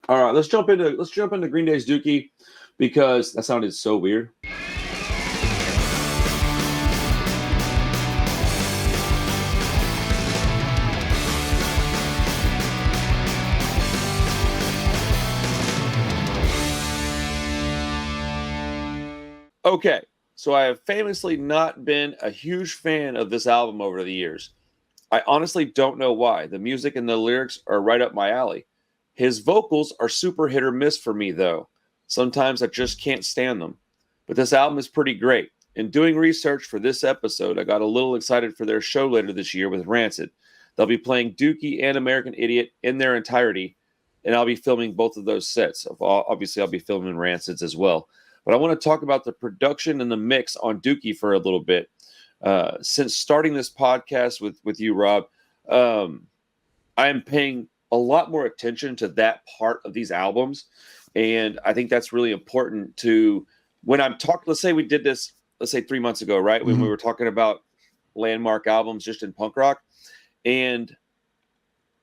All right, let's jump into Green Day's Dookie because that sounded so weird. Okay, so I have famously not been a huge fan of this album over the years. I honestly don't know why. The music and the lyrics are right up my alley. His vocals are super hit or miss for me, though. Sometimes I just can't stand them. But this album is pretty great. In doing research for this episode, I got a little excited for their show later this year with Rancid. They'll be playing Dookie and American Idiot in their entirety, and I'll be filming both of those sets. Obviously, I'll be filming Rancids as well. But I want to talk about the production and the mix on Dookie for a little bit. Since starting this podcast with you, Rob, I am paying a lot more attention to that part of these albums, and I think that's really important to when I'm talking. Let's say we did this, let's say 3 months ago, right? When we were talking about landmark albums just in punk rock, and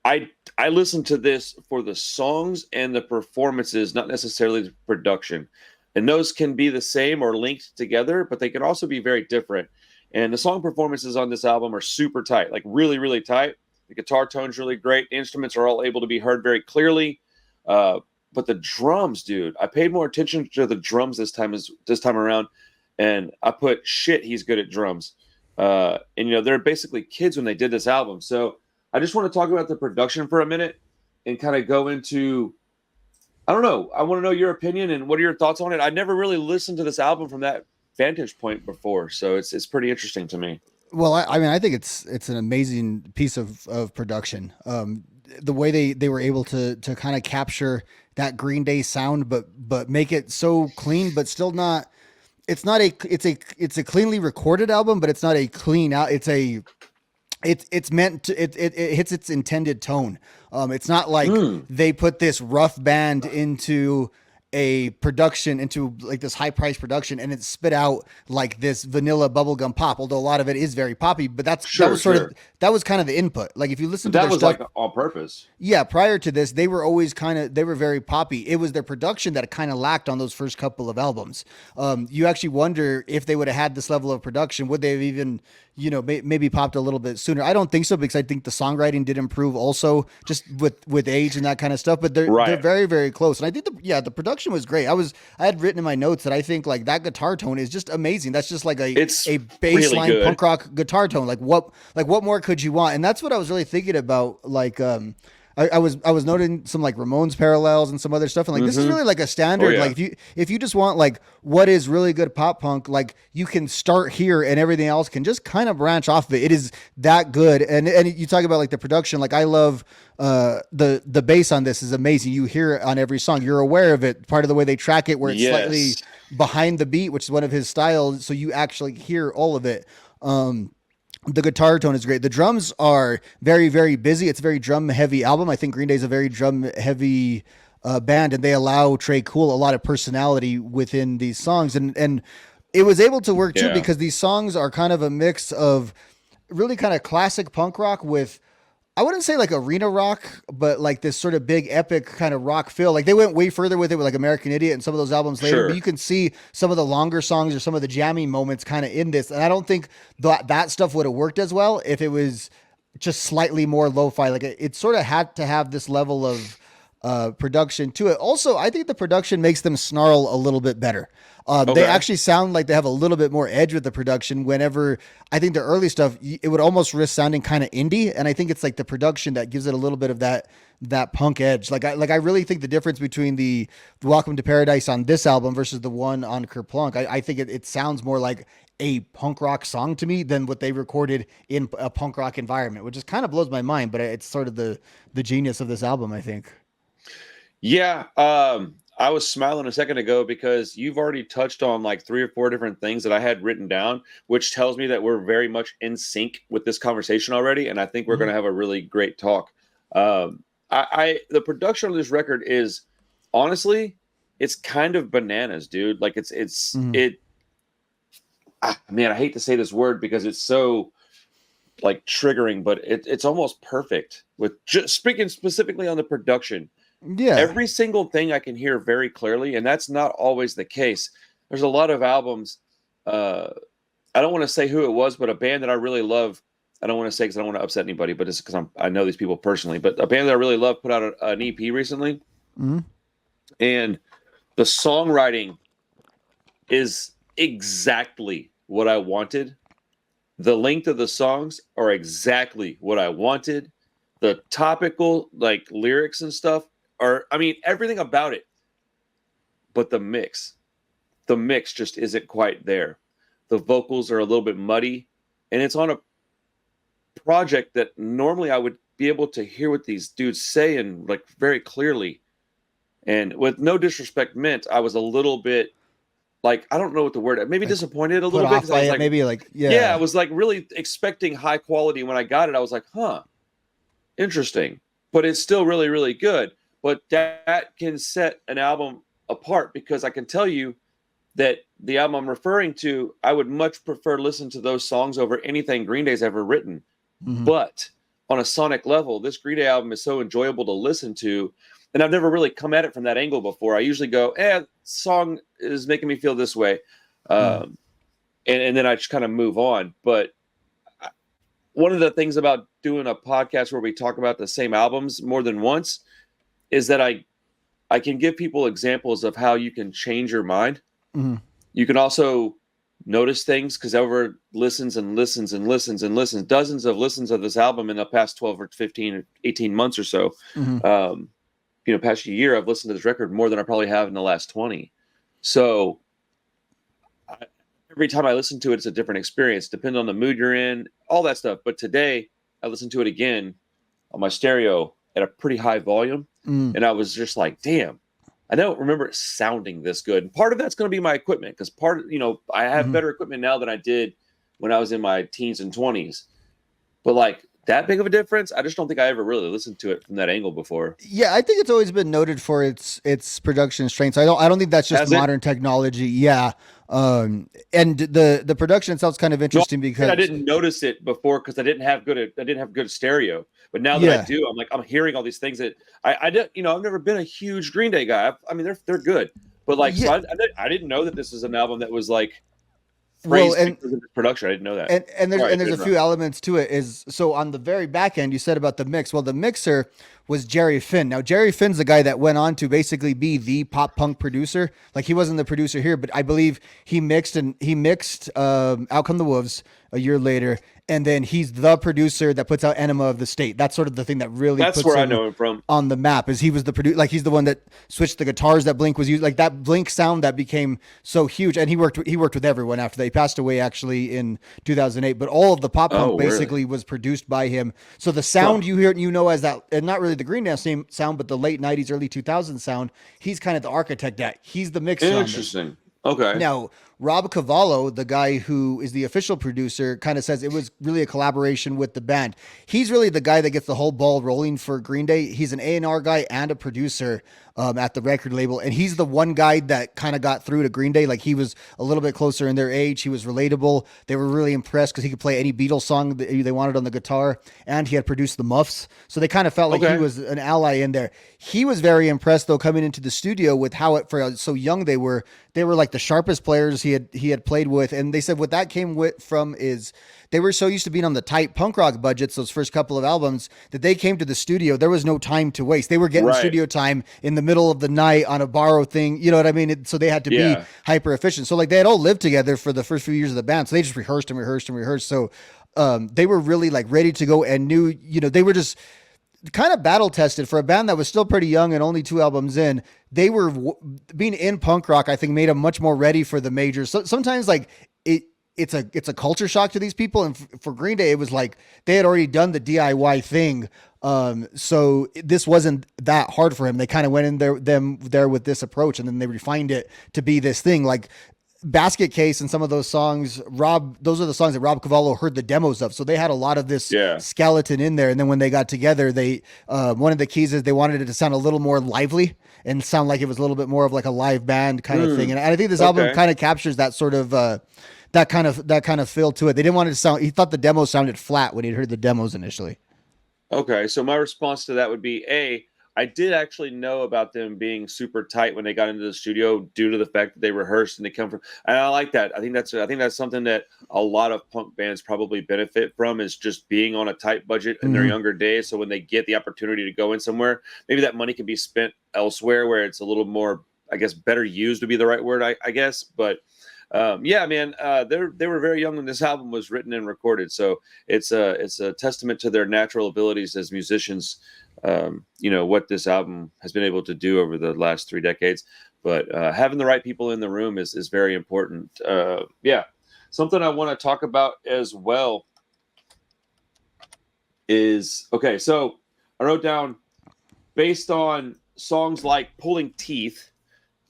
I listened to this for the songs and the performances, not necessarily the production. And those can be the same or linked together, but they can also be very different. And the song performances on this album are super tight, like really, really tight. The guitar tone's really great. The instruments are all able to be heard very clearly. But the drums, dude, I paid more attention to the drums this time around. And I put, shit, he's good at drums. And, they're basically kids when they did this album. So I just want to talk about the production for a minute and kind of go into, I don't know. I want to know your opinion and what are your thoughts on it? I never really listened to this album from that vantage point before, so it's pretty interesting to me. Well, I mean, I think it's an amazing piece of production. The way they were able to kind of capture that Green Day sound, but make it so clean, but still not. It's a cleanly recorded album, but it's not a clean out. It's meant to it hits its intended tone. It's not like they put this rough band into a production, into like this high price production, and it's spit out like this vanilla bubblegum pop, although a lot of it is very poppy, but that was kind of the input. Like if you listen to that their was stuff, like on purpose. yeah, prior to this, they were always they were very poppy. It was their production that kind of lacked on those first couple of albums. You actually wonder if they would have had this level of production, would they have even, maybe popped a little bit sooner? I don't think so, because I think the songwriting did improve also just with age and that kind of stuff, but they're very, very close. And I think the production was great. I had written in my notes that I think like that guitar tone is just amazing. That's just like a baseline really punk rock guitar tone. Like what more could you want? And that's what I was really thinking about. Like, I was noting some like Ramones parallels and some other stuff, and like this is really like a standard. Oh, yeah. Like if you just want like what is really good pop punk, like you can start here and everything else can just kind of branch off of it. It is that good. And you talk about like the production. Like I love the bass on this is amazing. You hear it on every song. You're aware of it. Part of the way they track it, where it's slightly behind the beat, which is one of his styles, so you actually hear all of it. The guitar tone is great. The drums are very, very busy. It's a very drum heavy album. I think Green Day is a very drum heavy band, and they allow Trey Cool a lot of personality within these songs. And it was able to work too, because these songs are kind of a mix of really kind of classic punk rock with, I wouldn't say like arena rock, but like this sort of big epic kind of rock feel. Like they went way further with it with like American Idiot and some of those albums later, but you can see some of the longer songs or some of the jamming moments kind of in this. And I don't think that stuff would have worked as well if it was just slightly more lo-fi. Like it sort of had to have this level of production to it. Also, I think the production makes them snarl a little bit better. They actually sound like they have a little bit more edge with the production. Whenever I think the early stuff, it would almost risk sounding kind of indie. And I think it's like the production that gives it a little bit of that punk edge. Like I really think the difference between the Welcome to Paradise on this album versus the one on Kerplunk, I think it sounds more like a punk rock song to me than what they recorded in a punk rock environment, which just kind of blows my mind, but it's sort of the genius of this album, I think. Yeah. I was smiling a second ago because you've already touched on like 3 or 4 different things that I had written down, which tells me that we're very much in sync with this conversation already. And I think we're going to have a really great talk. The production of this record is honestly, it's kind of bananas, dude. Like man, I hate to say this word because it's so like triggering, but it's almost perfect with just speaking specifically on the production. Yeah. Every single thing I can hear very clearly, and that's not always the case. There's a lot of albums. I don't want to say who it was, but a band that I really love. I don't want to say because I don't want to upset anybody, but it's because I know these people personally. But a band that I really love put out an EP recently, Mhm. and the songwriting is exactly what I wanted. The length of the songs are exactly what I wanted. The topical like lyrics and stuff are, I mean, everything about it. But the mix just isn't quite there. The vocals are a little bit muddy, and it's on a project that normally I would be able to hear what these dudes say and like very clearly. And with no disrespect meant, I was a little bit like, I don't know what the word, maybe Like disappointed a put little bit off because I by was it, like, maybe like, yeah, I yeah. was like really expecting high quality. When I got it, I was like, huh, interesting. But it's still really, really good. But that can set an album apart because I can tell you that the album I'm referring to, I would much prefer listen to those songs over anything Green Day's ever written. Mhm. But on a sonic level, this Green Day album is so enjoyable to listen to. And I've never really come at it from that angle before. I usually go, song is making me feel this way. Mhm. And then I just kind of move on. But one of the things about doing a podcast where we talk about the same albums more than once is that I can give people examples of how you can change your mind. Mhm. You can also notice things because over listens and listens and listens and listens, dozens of listens of this album in the past 12 or 15 or 18 months or so. Mhm. Um, past year, I've listened to this record more than I probably have in the last 20. So every time I listen to it, it's a different experience. Depends on the mood you're in, all that stuff. But today, I listened to it again on my stereo at a pretty high volume, Mhm. and I was just like, "Damn, I don't remember it sounding this good." And part of that's going to be my equipment because I have Mhm. better equipment now than I did when I was in my teens and 20s. But like that big of a difference, I just don't think I ever really listened to it from that angle before. Yeah, I think it's always been noted for its production strengths. I don't think that's just Has it? modern technology. Yeah. And the production itself's kind of No, interesting I because didn't notice it before because I didn't have good stereo. But now that I yeah. do, I'm hearing all these things that I did. I've never been a huge Green Day guy. I mean, they're good, but like, so Yeah. I didn't know that this is an album that was like Well, praised because of its production. I didn't know that. and there's Sorry and to there's a interrupt. few elements to it. Is so on the very back end, you said about the mix. Well, the mixer was Jerry Finn. Now Jerry Finn's the guy that went on to basically be the pop punk producer. Like he wasn't the producer here, but I believe he mixed Out Come the Wolves a year later, and then he's the producer that puts out Enema of the State. That's sort of the thing that really That's puts where I him know him from. on the map. Is he was the producer, like he's the one that switched the guitars that Blink was using, like that Blink sound that became so huge. And he worked with everyone after they passed away actually in 2008. But all of the pop punk Oh, really? basically was produced by him. So the Huh. sound you hear, as that, and not really the Green Day same sound, but the late '90s, early 2000s sound. He's kind of the architect. That he's the mixer on this. Interesting. Okay. Now, Rob Cavallo, the guy who is the official producer, kind of says it was really a collaboration with the band. He's really the guy that gets the whole ball rolling for Green Day. He's an A&R guy and a producer at the record label. And he's the one guy that kind of got through to Green Day. Like he was a little bit closer in their age. He was relatable. They were really impressed because he could play any Beatles song that they wanted on the guitar. And he had produced the Muffs. So they kind of felt like he Okay. was an ally in there. He was very impressed though coming into the studio with how for so young they were. They were like the sharpest players he had played with, and they said what that came from is they were so used to being on the tight punk rock budgets those first couple of albums that they came to the studio. There was no time to waste. They were getting Right. studio time in the middle of the night on a borrow thing. You know what I mean? So they had to be Yeah. hyper efficient. So like they had all lived together for the first few years of the band. So they just rehearsed and rehearsed and rehearsed. So they were really like ready to go and knew, they were just kind of battle tested for a band that was still pretty young and only two albums in. They were being in punk rock, I think, made them much more ready for the majors. So sometimes like it's a culture shock to these people. And for Green Day, it was like they had already done the DIY thing. So this wasn't that hard for him. They kind of went in there with this approach, and then they refined it to be this thing. Like Basket Case and some of those songs, those are the songs that Rob Cavallo heard the demos of. So they had a lot of this Yeah. skeleton in there. And then when they got together, they one of the keys is they wanted it to sound a little more lively and sound like it was a little bit more of like a live band kind of thing. And I think this album Okay. kind of captures that sort of that kind of feel to it. They didn't want it to sound. He thought the demo sounded flat when he'd heard the demos initially. Okay. So my response to that would be I did actually know about them being super tight when they got into the studio due to the fact that they rehearsed and they come from. And I like that. I think that's something that a lot of punk bands probably benefit from, is just being on a tight budget in their Mhm. younger days. So when they get the opportunity to go in somewhere, maybe that money can be spent elsewhere where it's a little more, I guess, better used would be the right word, I guess. But yeah, man, they were very young when this album was written and recorded. So it's a testament to their natural abilities as musicians. What this album has been able to do over the last 3 decades. But having the right people in the room is very important. Yeah, something I want to talk about as well is okay. So I wrote down, based on songs like "Pulling Teeth,"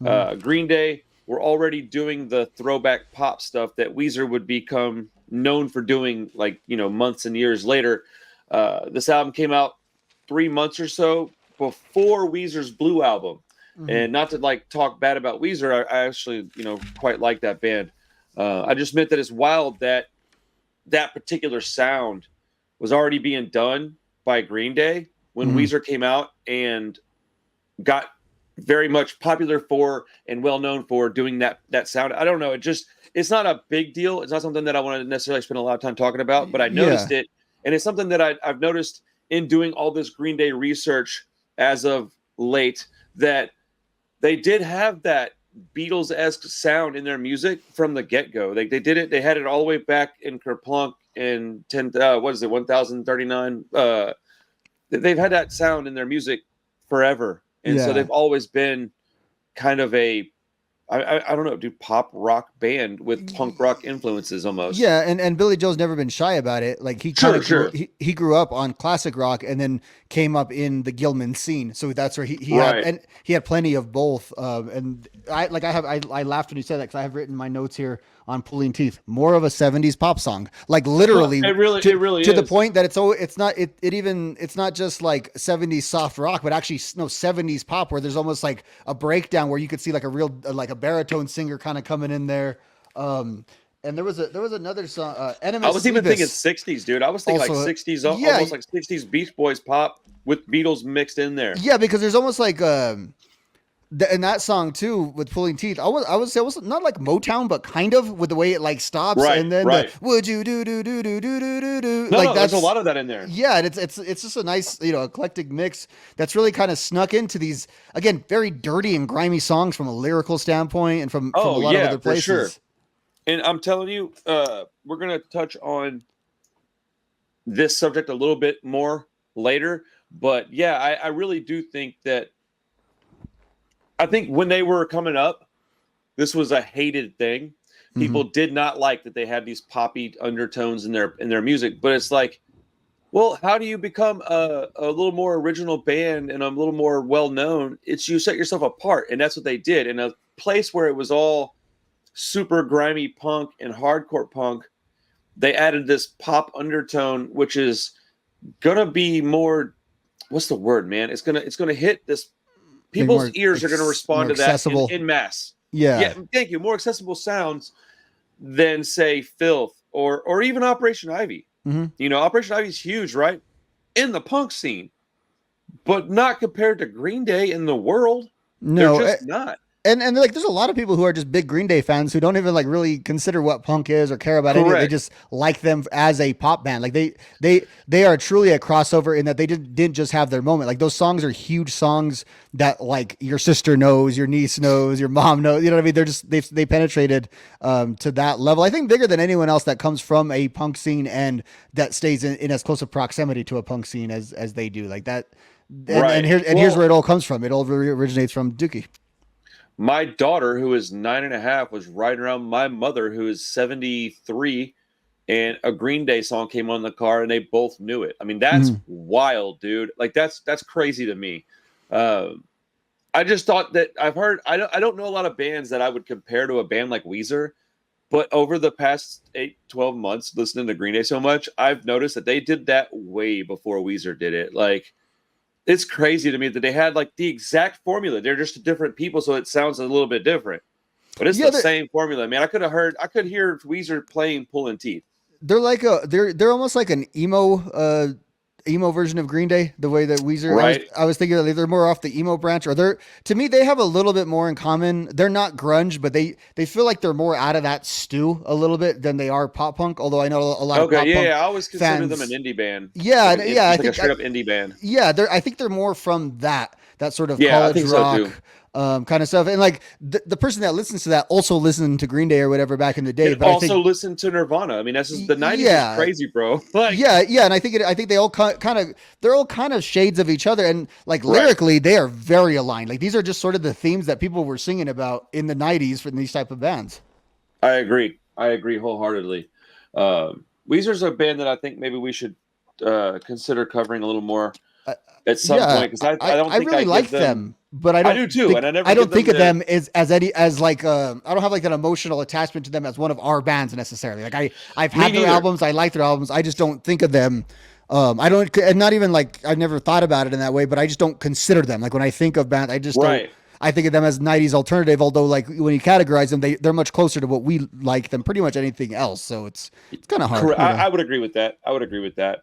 Mhm. Green Day were already doing the throwback pop stuff that Weezer would become known for doing, like, months and years later. This album came out 3 months or so before Weezer's Blue album. Mhm. And not to like talk bad about Weezer, I actually, quite like that band. I just meant that it's wild that that particular sound was already being done by Green Day when Mhm. Weezer came out and got very much popular for and well known for doing that sound. I don't know. It's not a big deal. It's not something that I want to necessarily spend a lot of time talking about, but I Yeah. noticed it, and it's something that I've noticed in doing all this Green Day research as of late, that they did have that Beatles-esque sound in their music from the get-go. They did it. They had it all the way back in Kerplunk in 1039. They've had that sound in their music forever, and so Yeah. they've always been kind of a I don't know, dude, pop rock band with punk rock influences almost. Yeah, and Billy Joe's never been shy about it. Like he kind Sure, of grew sure, he grew up on classic rock and then came up in the Gilman scene. So that's where right. he had plenty of both. And I laughed when you said that, because I have written my notes here on Pulling Teeth, more of a '70s pop song, like Well, literally it really to the is. point that it's not just like '70s soft rock, but actually no '70s pop, where there's almost like a breakdown where you could see like a real like a baritone singer kind of coming in there. And there was another song, I Enemies was even thinking Sleepus, 60s, dude. I was thinking like also. 60s, Yeah, almost like 60s Beach Boys pop with Beatles mixed in there. yeah, because there's almost like in that song too with Pulling Teeth, I would say it was not like Motown, but kind of, with the way it like stops, Right, and then the right. would you do No, like no, there's a that's. lot of that in there. Yeah, and it's just a nice, eclectic mix that's really kind of snuck into these, again, very dirty and grimy songs from a lyrical standpoint, and from a Oh lot of yeah, other for sure. places. And I'm telling you, we're gonna touch on this subject a little bit more later. But yeah, I really do think that I think when they were coming up, this was a hated thing. Hmm. People did not like that they had these poppy undertones in their music. But it's like, well, how do you become a little more original band and a little more well known? It's you set yourself apart, and that's what they did. In a place where it was all super grimy punk and hardcore punk, they added this pop undertone, which is gonna be more. What's the word, man? It's gonna hit this. Maybe People's ears are gonna more respond to that in accessible. mass. Yeah. Yeah, thank you. More accessible sounds than, say, Filth or even Operation Ivy. Hmm. Operation Ivy's huge, right? In the punk scene, but not compared to Green Day in the world. They're No, just not. and like there's a lot of people who are just big Green Day fans who don't even like really consider what punk is or care about any of it. They Correct. just like them as a pop band. Like they are truly a crossover, in that they didn't just have their moment. Like those songs are huge songs that like your sister knows, your niece knows, your mom knows. You know what I mean? They're just they penetrated to that level. I think bigger than anyone else that comes from a punk scene and that stays in as close a proximity to a punk scene as they do. Like that. And Right. here's where Well, it all comes from. It all really originates from Dookie. my daughter, who is 9.5, was riding around my mother, who is 73, and a Green Day song came on the car, and they both knew it. I mean, that's Mhm. wild, dude. Like that's crazy to me. Um, I just thought that I've heard. I don't know a lot of bands that I would compare to a band like Weezer, but over the past 8-12 months, listening to Green Day so much, I've noticed that they did that way before Weezer did it. Like, it's crazy to me that they had like the exact formula. They're just different people, so it sounds a little bit different. But it's Yeah, the same formula, man. I could hear Weezer playing Pulling Teeth. they're like they're almost like an emo emo version of Green Day, the way that Weezer. Right. I was thinking that they're more off the emo branch, or they're to me they have a little bit more in common. They're not grunge, but they feel like they're more out of that stew a little bit than they are pop punk. Although I know a lot of pop punk I always consider them fans. an indie band. Yeah, Like yeah, I just like think a straight up indie band. yeah, I think they're more from that sort of Yeah, I college think so rock too. kind of stuff. And like the person that listens to that also listened to Green Day or whatever back in the day. And But I also think listen to Nirvana. I mean, that's just, the '90s yeah, is crazy, bro. Like, yeah, and I think they all kind of they're all kind of shades of each other, and like right. lyrically they are very aligned. Like these are just sort of the themes that people were singing about in the '90s for these type of bands. I agree. I agree wholeheartedly. Weezer's a band that I think maybe we should consider covering a little more at some point, because I don't think really give like them, but I do too, think, and I never. I don't give think them of them as any as like I don't have like an emotional attachment to them as one of our bands necessarily. Like I've had their neither. albums, I like their albums, I just don't think of them. I don't, and not even like I've never thought about it in that way, but I just don't consider them. Like when I think of bands, I just Right. don't. I think of them as '90s alternative, although like when you categorize them, they're much closer to what we like than pretty much anything else. So it's kind of hard. Correct. You know? I would agree with that. I would agree with that.